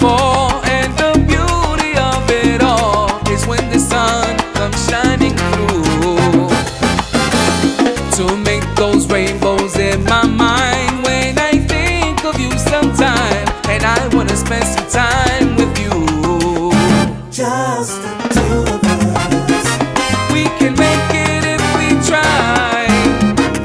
fall, and the beauty of it all is when the sun comes shining through to make those rainbows in my mind. When I think of you sometime, and I wanna spend some time with you. Just the two of us. We can make it if we try.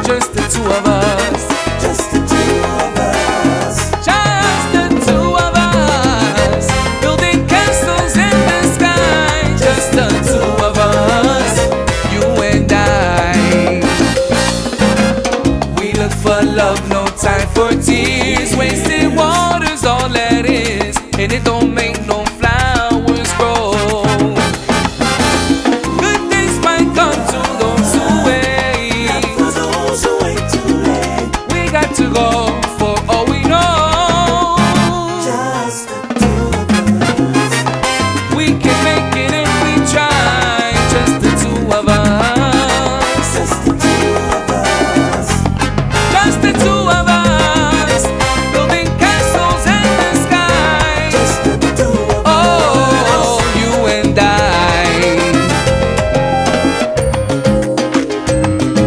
Just the two of us. Just the two of us. Just the two of us. Building castles in the sky. Just the two of us. You and I. We look for love, no time for tears. Wasted water's all that is, and it don't make no flowers grow. Good things might come to those who wait. For those who wait too late. We got to go for all we know. Just the two of us. We can make it if we try. Just the two of us. Just the two of us. Just the two of us. Building castles in the sky. Just the two of Oh, us. you and I.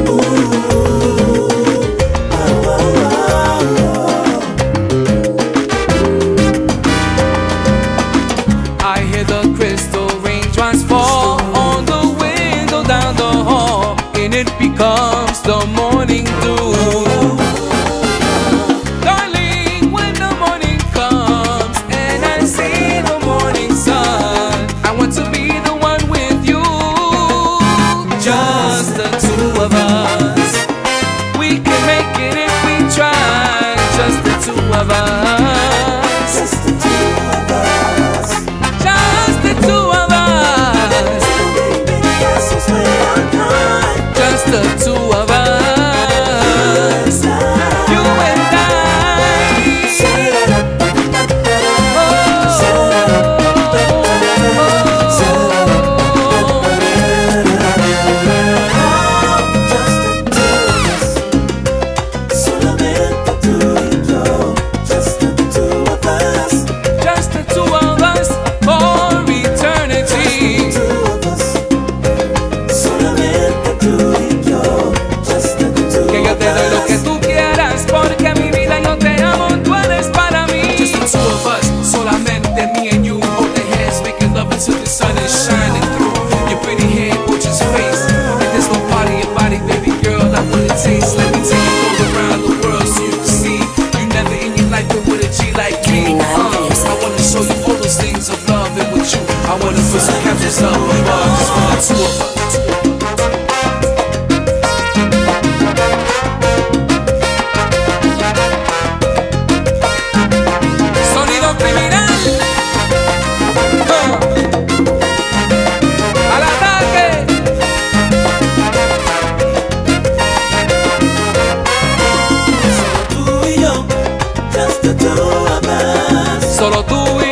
Ooh, oh, I hear the crystal raindrops fall on the window down the hall, and it becomes the morning dew. Darling, when the morning comes and I see the morning sun, I want to be the one with you. Just the two of us. We can make it if we try. Just the two of us. just the two of us. Just the two of us. Building castles where I climb. Just the two of us. You and I. Solamente tú y yo. Just the two of us. Just the two of us for eternity. Two of us. Solamente tú y yo. Just the two Que yo of te doy lo que us. tú quieras, porque mi vida yo te amo, tú eres para mí. Just the two of us, solamente me and you. Hold the hands, making love until the sun is shining through. Your pretty hair, gorgeous face, and there's no part of your body, baby girl, I wanna taste. Let me take you all around the world so you can see you never in your life been with a G like me. I wanna show you all those things of love, and with you, I wanna put some captions up above, just for the two of us. Sonido criminal. Al ataque. Tú y yo. Just the two of us. Solo tú y